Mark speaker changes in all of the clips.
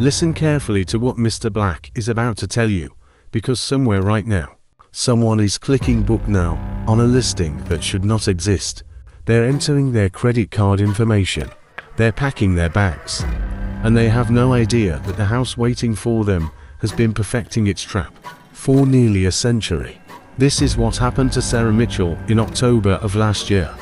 Speaker 1: Listen carefully to what Mr. Black is about to tell you, because somewhere right now, someone is clicking book now on a listing that should not exist. They're entering their credit card information. They're packing their bags. And they have no idea that the house waiting for them has been perfecting its trap for nearly a century. This is what happened to Sarah Mitchell in October of last year.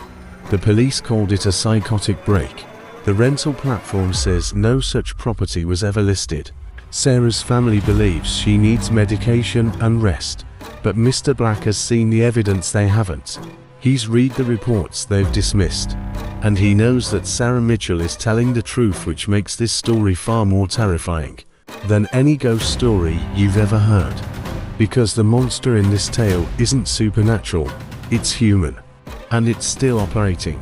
Speaker 1: The police called it a psychotic break. The rental platform says no such property was ever listed. Sarah's family believes she needs medication and rest, but Mr. Black has seen the evidence they haven't. He's read the reports they've dismissed, and he knows that Sarah Mitchell is telling the truth, which makes this story far more terrifying than any ghost story you've ever heard. Because the monster in this tale isn't supernatural, it's human, and it's still operating.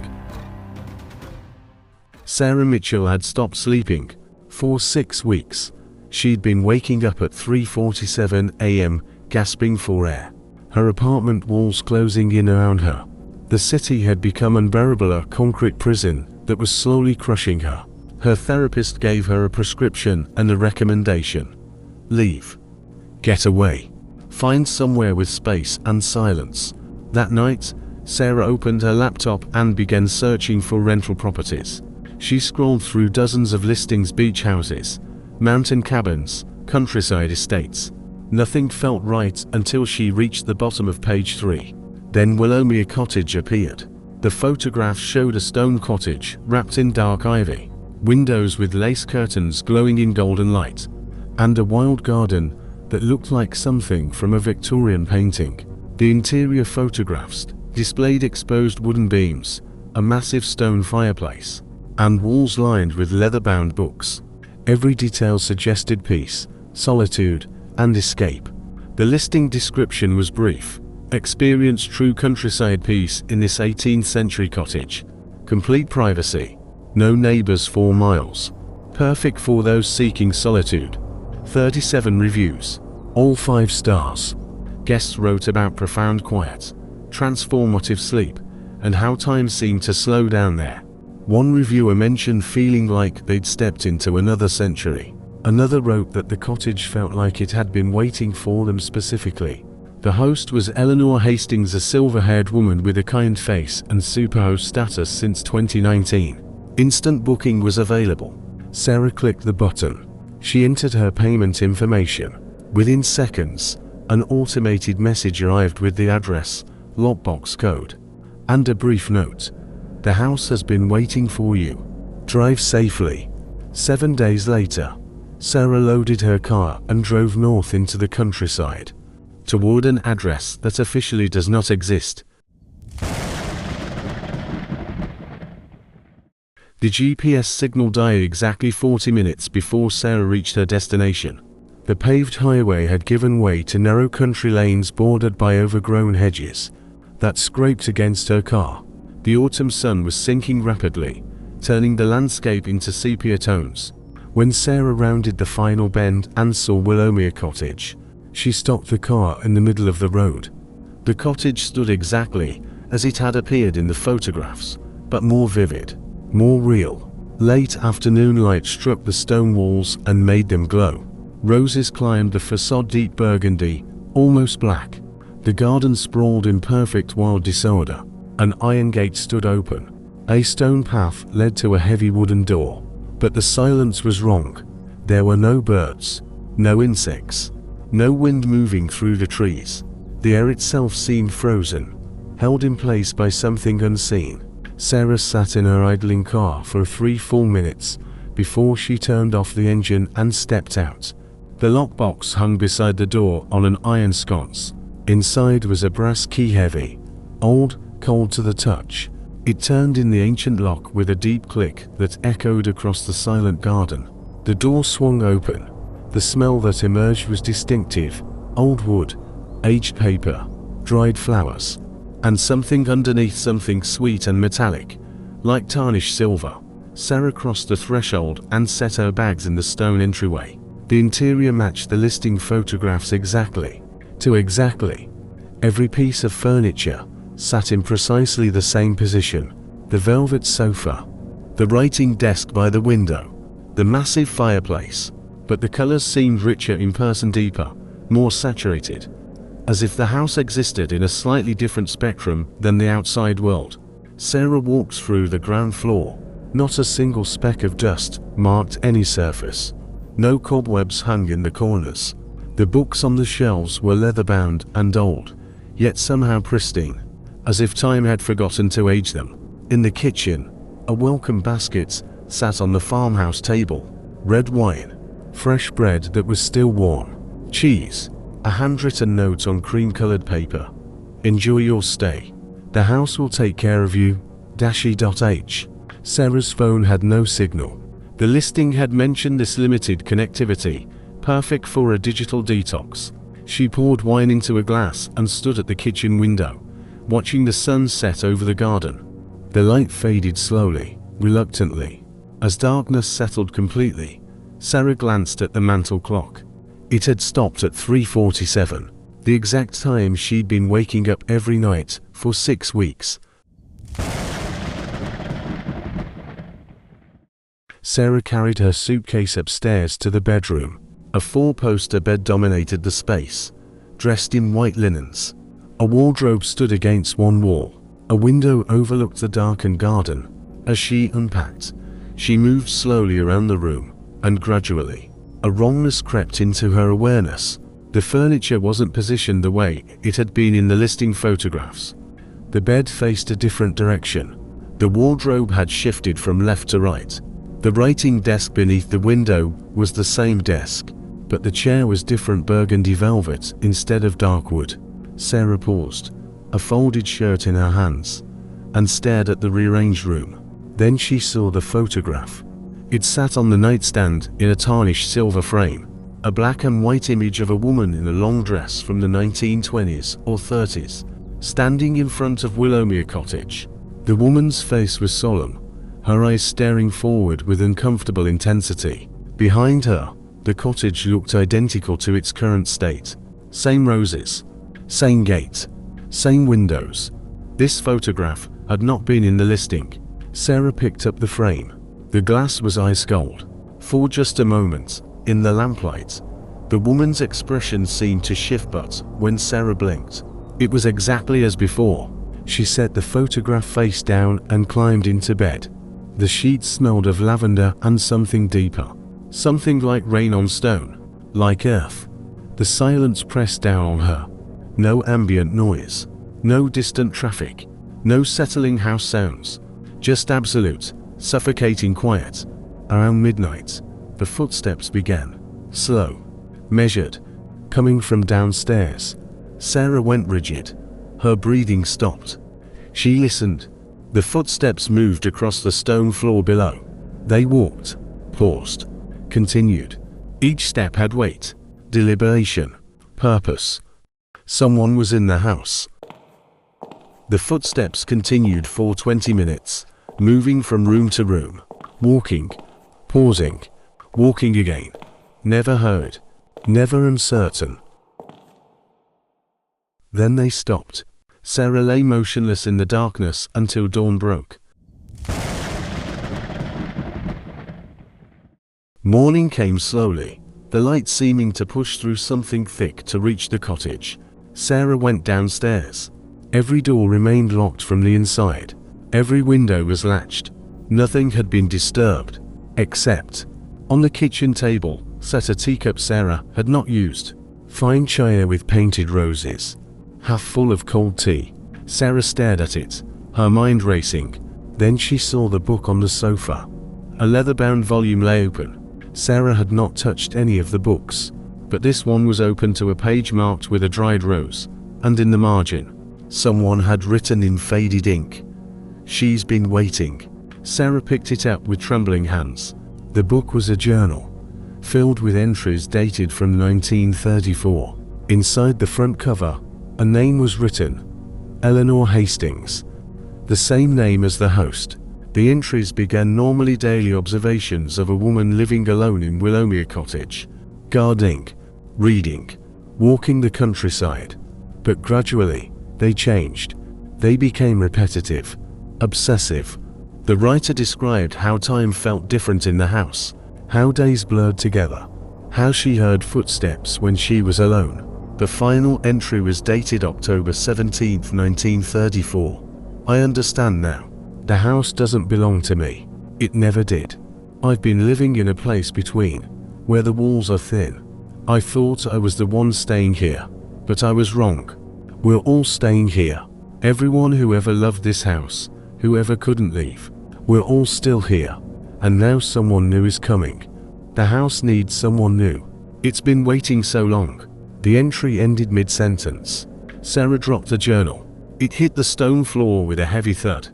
Speaker 1: Sarah Mitchell had stopped sleeping for 6 weeks. She'd been waking up at 3:47 a.m., gasping for air. Her apartment walls closing in around her. The city had become unbearable, a concrete prison that was slowly crushing her. Her therapist gave her a prescription and a recommendation. Leave. Get away. Find somewhere with space and silence. That night, Sarah opened her laptop and began searching for rental properties. She scrolled through dozens of listings: beach houses, mountain cabins, countryside estates. Nothing felt right until she reached the bottom of page 3. Then Willowmere Cottage appeared. The photograph showed a stone cottage wrapped in dark ivy, windows with lace curtains glowing in golden light, and a wild garden that looked like something from a Victorian painting. The interior photographs displayed exposed wooden beams, a massive stone fireplace, and walls lined with leather-bound books. Every detail suggested peace, solitude, and escape. The listing description was brief. Experience true countryside peace in this 18th century cottage. Complete privacy. No neighbors 4 miles. Perfect for those seeking solitude. 37 reviews. All 5 stars. Guests wrote about profound quiet, transformative sleep, and how time seemed to slow down there. One reviewer mentioned feeling like they'd stepped into another century. Another wrote that the cottage felt like it had been waiting for them specifically. The host was Eleanor Hastings, a silver-haired woman with a kind face and superhost status since 2019. Instant booking was available. Sarah clicked the button. She entered her payment information. Within seconds, an automated message arrived with the address, lockbox code, and a brief note. The house has been waiting for you. Drive safely. 7 days later, Sarah loaded her car and drove north into the countryside, toward an address that officially does not exist. The GPS signal died exactly 40 minutes before Sarah reached her destination. The paved highway had given way to narrow country lanes bordered by overgrown hedges that scraped against her car. The autumn sun was sinking rapidly, turning the landscape into sepia tones. When Sarah rounded the final bend and saw Willowmere Cottage, she stopped the car in the middle of the road. The cottage stood exactly as it had appeared in the photographs, but more vivid, more real. Late afternoon light struck the stone walls and made them glow. Roses climbed the facade, deep burgundy, almost black. The garden sprawled in perfect wild disorder. An iron gate stood open. A stone path led to a heavy wooden door. But the silence was wrong. There were no birds, no insects, no wind moving through the trees. The air itself seemed frozen, held in place by something unseen. Sarah sat in her idling car for 3 full minutes before she turned off the engine and stepped out. The lockbox hung beside the door on an iron sconce. Inside was a brass key, heavy, old, cold to the touch. It turned in the ancient lock with a deep click that echoed across the silent garden. The door swung open. The smell that emerged was distinctive: old wood, aged paper, dried flowers, and something underneath, something sweet and metallic, like tarnished silver. Sarah crossed the threshold and set her bags in the stone entryway. The interior matched the listing photographs exactly. Every piece of furniture sat in precisely the same position. The velvet sofa, the writing desk by the window, the massive fireplace. but the colors seemed richer in person, deeper, more saturated, as if the house existed in a slightly different spectrum than the outside world. Sarah walked through the ground floor. Not a single speck of dust marked any surface. No cobwebs hung in the corners. The books on the shelves were leather-bound and old, yet somehow pristine, as if time had forgotten to age them. In the kitchen, a welcome basket sat on the farmhouse table. Red wine, fresh bread that was still warm, cheese, a handwritten note on cream-colored paper. "Enjoy your stay. The house will take care of you, -H." Sarah's phone had no signal. The listing had mentioned this limited connectivity, perfect for a digital detox. She poured wine into a glass and stood at the kitchen window, watching the sun set over the garden. The light faded slowly, reluctantly. As darkness settled completely, Sarah glanced at the mantel clock. It had stopped at 3:47, the exact time she'd been waking up every night for 6 weeks. Sarah carried her suitcase upstairs to the bedroom. A 4-poster bed dominated the space, dressed in white linens. A wardrobe stood against one wall. A window overlooked the darkened garden. As she unpacked, she moved slowly around the room, and gradually, a wrongness crept into her awareness. The furniture wasn't positioned the way it had been in the listing photographs. The bed faced a different direction. The wardrobe had shifted from left to right. The writing desk beneath the window was the same desk, but the chair was different burgundy velvet instead of dark wood. Sarah paused, a folded shirt in her hands, and stared at the rearranged room. Then she saw the photograph. It sat on the nightstand in a tarnished silver frame, a black and white image of a woman in a long dress from the 1920s or 30s, standing in front of Willowmere Cottage. The woman's face was solemn, her eyes staring forward with uncomfortable intensity. Behind her, the cottage looked identical to its current state. Same roses, same gate, same windows. This photograph had not been in the listing. Sarah picked up the frame. The glass was ice cold. For just a moment, in the lamplight, the woman's expression seemed to shift, but when Sarah blinked, it was exactly as before. She set the photograph face down and climbed into bed. The sheets smelled of lavender and something deeper. Something like rain on stone, like earth. The silence pressed down on her. No ambient noise, no distant traffic, no settling house sounds. Just absolute, suffocating quiet. Around midnight, the footsteps began. Slow, measured, coming from downstairs. Sarah went rigid. Her breathing stopped. She listened. The footsteps moved across the stone floor below. They walked, paused, continued. Each step had weight, deliberation, purpose. Someone was in the house. The footsteps continued for 20 minutes, moving from room to room, walking, pausing, walking again. Never hurried, never uncertain. Then they stopped. Sarah lay motionless in the darkness until dawn broke. Morning came slowly, the light seeming to push through something thick to reach the cottage. Sarah went downstairs. Every door remained locked from the inside. Every window was latched. Nothing had been disturbed, except on the kitchen table sat a teacup Sarah had not used. Fine china with painted roses, half full of cold tea. Sarah stared at it, her mind racing. Then she saw the book on the sofa. A leather-bound volume lay open. Sarah had not touched any of the books, but this one was open to a page marked with a dried rose, and in the margin, someone had written in faded ink, "She's been waiting." Sarah picked it up with trembling hands. The book was a journal, filled with entries dated from 1934. Inside the front cover, a name was written, Eleanor Hastings, the same name as the host. The entries began normally daily observations of a woman living alone in Willowmere Cottage, gardening, reading, walking the countryside. But gradually, they changed. They became repetitive, obsessive. The writer described how time felt different in the house, how days blurred together, How she heard footsteps when she was alone. The final entry was dated October 17, 1934. I understand now. The house doesn't belong to me. It never did. I've been living in a place between, where the walls are thin. I thought I was the one staying here, but I was wrong. We're all staying here. Everyone who ever loved this house, whoever couldn't leave. We're all still here. And now someone new is coming. The house needs someone new. It's been waiting so long. The entry ended mid-sentence. Sarah dropped the journal. It hit the stone floor with a heavy thud.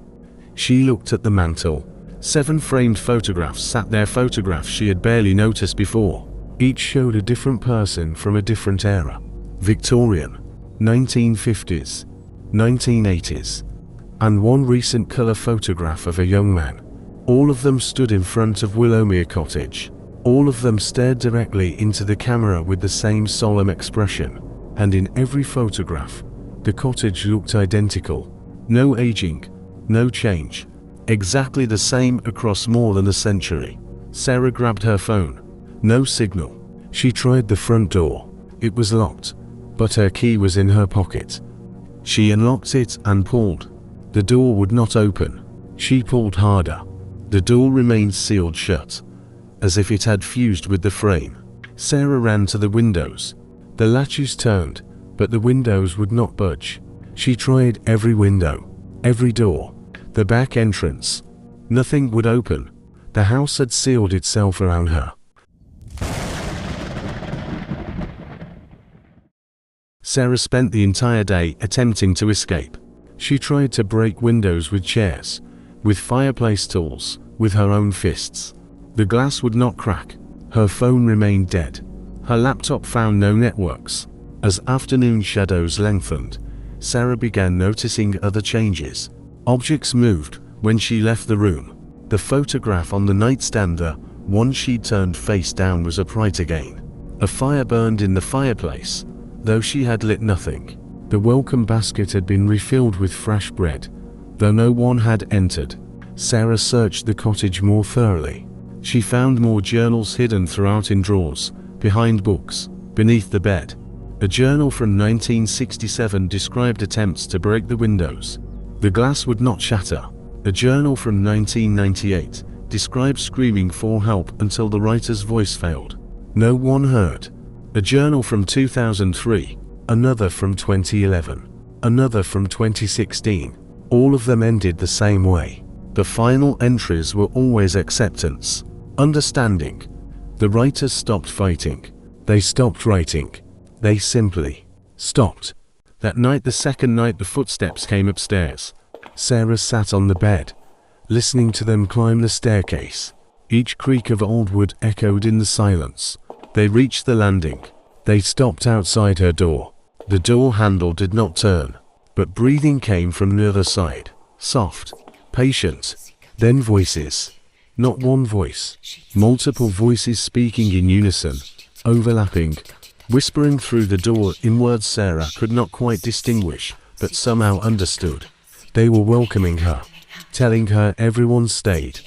Speaker 1: She looked at the mantel. 7 framed photographs sat there, photographs she had barely noticed before. Each showed a different person from a different era. Victorian, 1950s, 1980s, and one recent color photograph of a young man. All of them stood in front of Willowmere Cottage. All of them stared directly into the camera with the same solemn expression. And in every photograph, the cottage looked identical. No aging, no change. Exactly the same across more than a century. Sarah grabbed her phone. No signal. She tried the front door. It was locked, but her key was in her pocket. She unlocked it and pulled. The door would not open. She pulled harder. The door remained sealed shut, as if it had fused with the frame. Sarah ran to the windows. The latches turned, but the windows would not budge. She tried every window, every door, the back entrance. Nothing would open. The house had sealed itself around her. Sarah spent the entire day attempting to escape. She tried to break windows with chairs, with fireplace tools, with her own fists. The glass would not crack. Her phone remained dead. Her laptop found no networks. As afternoon shadows lengthened, Sarah began noticing other changes. Objects moved when she left the room. The photograph on the nightstand, the one she'd turned face down, was upright again. A fire burned in the fireplace, though she had lit nothing. The welcome basket had been refilled with fresh bread, though no one had entered. Sarah searched the cottage more thoroughly. She found more journals hidden throughout in drawers, behind books, beneath the bed. A journal from 1967 described attempts to break the windows. The glass would not shatter. A journal from 1998 described screaming for help until the writer's voice failed. No one heard. A journal from 2003, another from 2011, another from 2016. All of them ended the same way. The final entries were always acceptance, understanding. The writers stopped fighting. They stopped writing. They simply stopped. That night, the second night, the footsteps came upstairs. Sarah sat on the bed, listening to them climb the staircase. Each creak of old wood echoed in the silence. They reached the landing. They stopped outside her door. The door handle did not turn, but breathing came from the other side. Soft, patient. Then voices. Not one voice. Multiple voices speaking in unison, overlapping, whispering through the door in words Sarah could not quite distinguish, but somehow understood. They were welcoming her, telling her everyone stayed.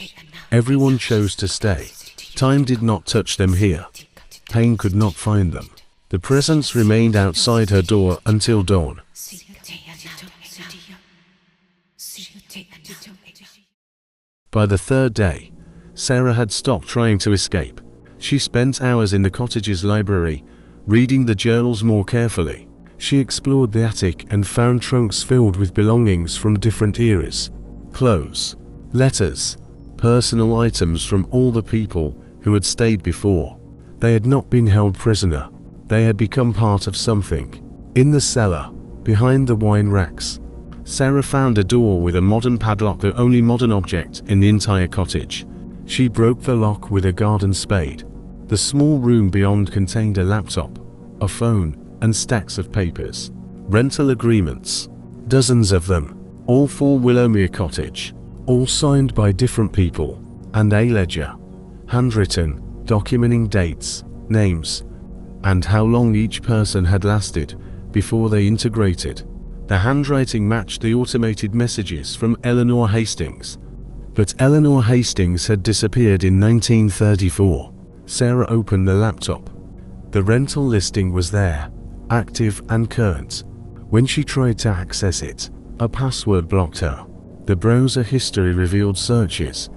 Speaker 1: Everyone chose to stay. Time did not touch them here. Pain could not find them. The presence remained outside her door until dawn. By the third day, Sarah had stopped trying to escape. She spent hours in the cottage's library, reading the journals more carefully. She explored the attic and found trunks filled with belongings from different eras. Clothes, letters, personal items from all the people who had stayed before. They had not been held prisoner. They had become part of something. In the cellar, behind the wine racks, Sarah found a door with a modern padlock, the only modern object in the entire cottage. She broke the lock with a garden spade. The small room beyond contained a laptop, a phone, and stacks of papers. Rental agreements. Dozens of them. All for Willowmere Cottage. All signed by different people. And a ledger. Handwritten, documenting dates, names, and how long each person had lasted before they integrated. The handwriting matched the automated messages from Eleanor Hastings. But Eleanor Hastings had disappeared in 1934. Sarah opened the laptop. The rental listing was there, active and current. When she tried to access it, a password blocked her. The browser history revealed searches,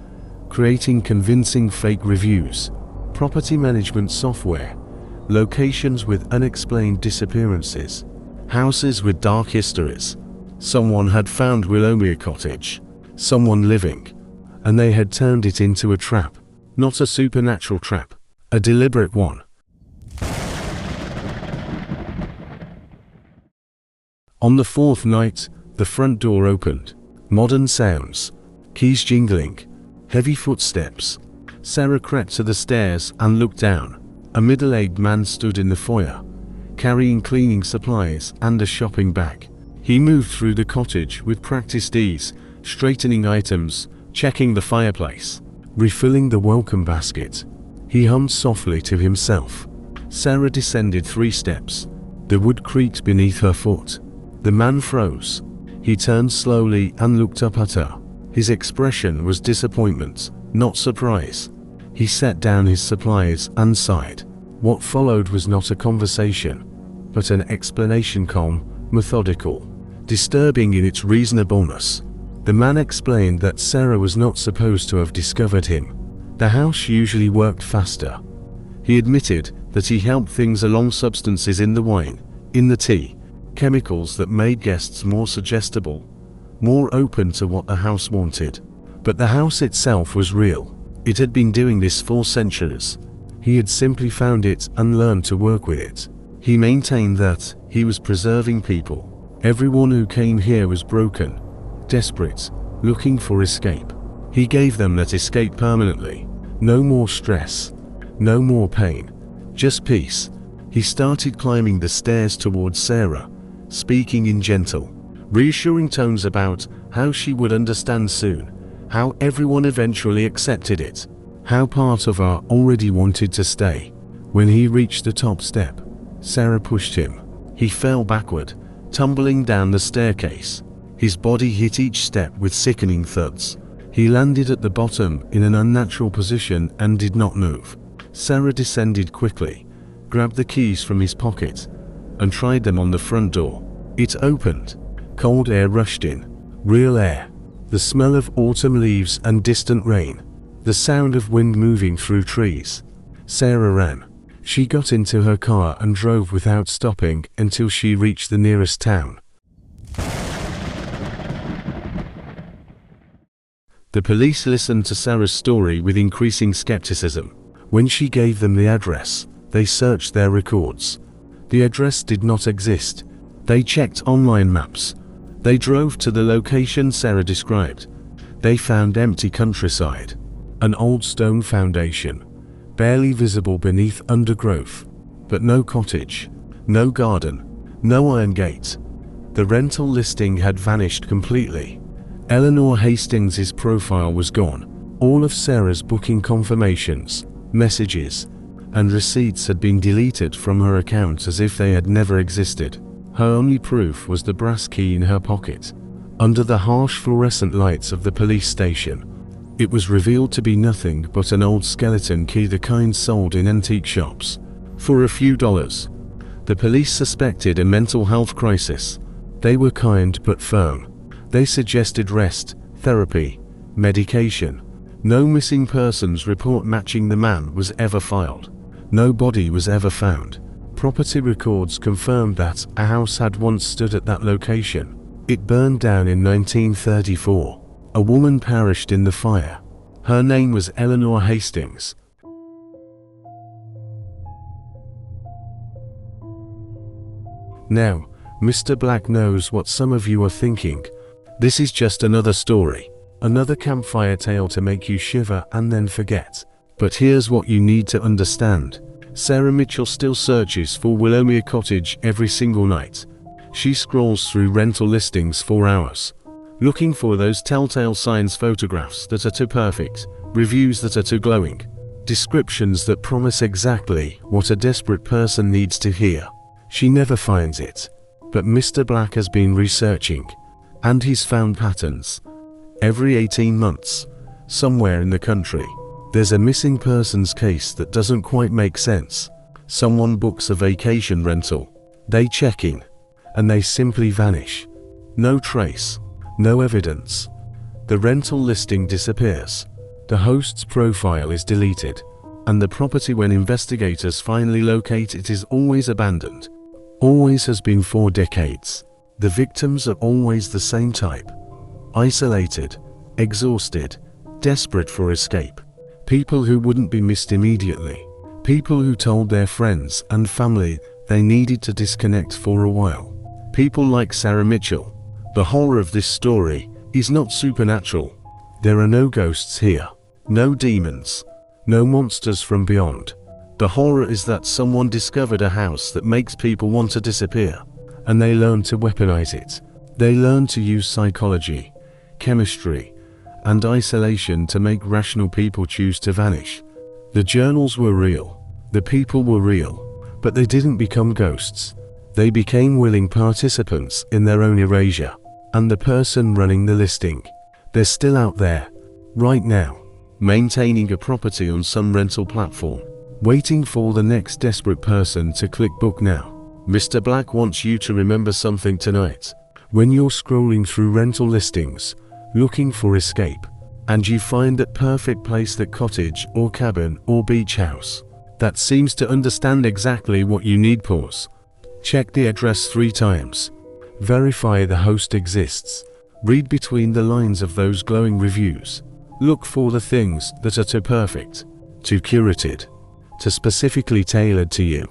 Speaker 1: creating convincing fake reviews, property management software, locations with unexplained disappearances, houses with dark histories. Someone had found Willowmere Cottage, someone living, and they had turned it into a trap. Not a supernatural trap, a deliberate one. On the fourth night, the front door opened. Modern sounds, keys jingling, heavy footsteps. Sarah crept to the stairs and looked down. A middle-aged man stood in the foyer, carrying cleaning supplies and a shopping bag. He moved through the cottage with practiced ease, straightening items, checking the fireplace, refilling the welcome basket. He hummed softly to himself. Sarah descended 3 steps. The wood creaked beneath her foot. The man froze. He turned slowly and looked up at her. His expression was disappointment, not surprise. He set down his supplies and sighed. What followed was not a conversation, but an explanation, calm, methodical, disturbing in its reasonableness. The man explained that Sarah was not supposed to have discovered him. The house usually worked faster. He admitted that he helped things along, substances in the wine, in the tea, chemicals that made guests more suggestible, more open to what the house wanted. But the house itself was real. It had been doing this for centuries. He had simply found it and learned to work with it. He maintained that he was preserving people. Everyone who came here was broken, desperate, looking for escape. He gave them that escape permanently. No more stress, no more pain, just peace. He started climbing the stairs towards Sarah, speaking in gentle, reassuring tones about how she would understand soon, how everyone eventually accepted it, how part of her already wanted to stay. When he reached the top step, Sarah pushed him. He fell backward, tumbling down the staircase. His body hit each step with sickening thuds. He landed at the bottom in an unnatural position and did not move. Sarah descended quickly, grabbed the keys from his pocket, and tried them on the front door. It opened. Cold air rushed in. Real air. The smell of autumn leaves and distant rain. The sound of wind moving through trees. Sarah ran. She got into her car and drove without stopping until she reached the nearest town. The police listened to Sarah's story with increasing skepticism. When she gave them the address, they searched their records. The address did not exist. They checked online maps. They drove to the location Sarah described. They found empty countryside. An old stone foundation, barely visible beneath undergrowth. But no cottage, no garden, no iron gate. The rental listing had vanished completely. Eleanor Hastings' profile was gone. All of Sarah's booking confirmations, messages, and receipts had been deleted from her account as if they had never existed. Her only proof was the brass key in her pocket. Under the harsh fluorescent lights of the police station, it was revealed to be nothing but an old skeleton key, the kind sold in antique shops for a few dollars. The police suspected a mental health crisis. They were kind but firm. They suggested rest, therapy, medication. No missing persons report matching the man was ever filed. No body was ever found. Property records confirmed that a house had once stood at that location. It burned down in 1934. A woman perished in the fire. Her name was Eleanor Hastings. Now, Mr. Black knows what some of you are thinking. This is just another story, another campfire tale to make you shiver and then forget. But here's what you need to understand. Sarah Mitchell still searches for Willowmere Cottage every single night. She scrolls through rental listings for hours, looking for those telltale signs, photographs that are too perfect, reviews that are too glowing, descriptions that promise exactly what a desperate person needs to hear. She never finds it. But Mr. Black has been researching, and he's found patterns. Every 18 months, somewhere in the country, there's a missing persons case that doesn't quite make sense. Someone books a vacation rental. They check in, and they simply vanish. No trace, no evidence. The rental listing disappears. The host's profile is deleted, and the property, when investigators finally locate it, is always abandoned. Always has been for decades. The victims are always the same type. Isolated, exhausted, desperate for escape. People who wouldn't be missed immediately. People who told their friends and family they needed to disconnect for a while. People like Sarah Mitchell. The horror of this story is not supernatural. There are no ghosts here. No demons. No monsters from beyond. The horror is that someone discovered a house that makes people want to disappear, and they learn to weaponize it. They learn to use psychology, chemistry, and isolation to make rational people choose to vanish. The journals were real. The people were real. But they didn't become ghosts. They became willing participants in their own erasure. And the person running the listing, they're still out there, right now, maintaining a property on some rental platform, waiting for the next desperate person to click book now. Mr. Black wants you to remember something tonight. When you're scrolling through rental listings, looking for escape, and you find that perfect place, that cottage or cabin or beach house that seems to understand exactly what you need, pause. Check the address 3 times. Verify the host exists. Read between the lines of those glowing reviews. Look for the things that are too perfect, too curated, too specifically tailored to you.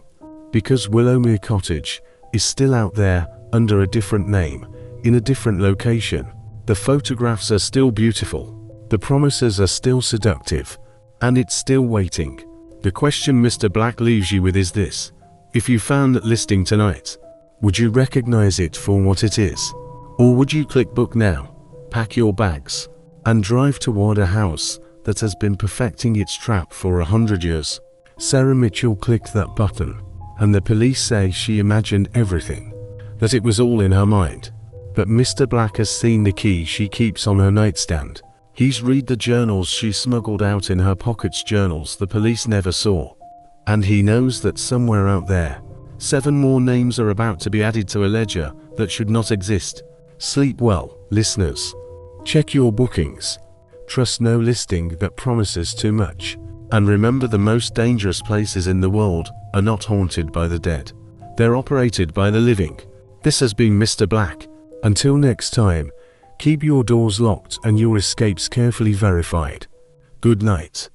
Speaker 1: Because Willowmere Cottage is still out there under a different name, in a different location. The photographs are still beautiful. The promises are still seductive. And it's still waiting. The question Mr. Black leaves you with is this: if you found that listing tonight, would you recognize it for what it is? Or would you click book now, pack your bags, and drive toward a house that has been perfecting its trap for 100 years? Sarah Mitchell clicked that button, and the police say she imagined everything, that it was all in her mind. But Mr. Black has seen the key she keeps on her nightstand. He's read the journals she smuggled out in her pockets, journals the police never saw. And he knows that somewhere out there, 7 more names are about to be added to a ledger that should not exist. Sleep well, listeners. Check your bookings. Trust no listing that promises too much. And remember, the most dangerous places in the world are not haunted by the dead. They're operated by the living. This has been Mr. Black. Until next time, keep your doors locked and your escapes carefully verified. Good night.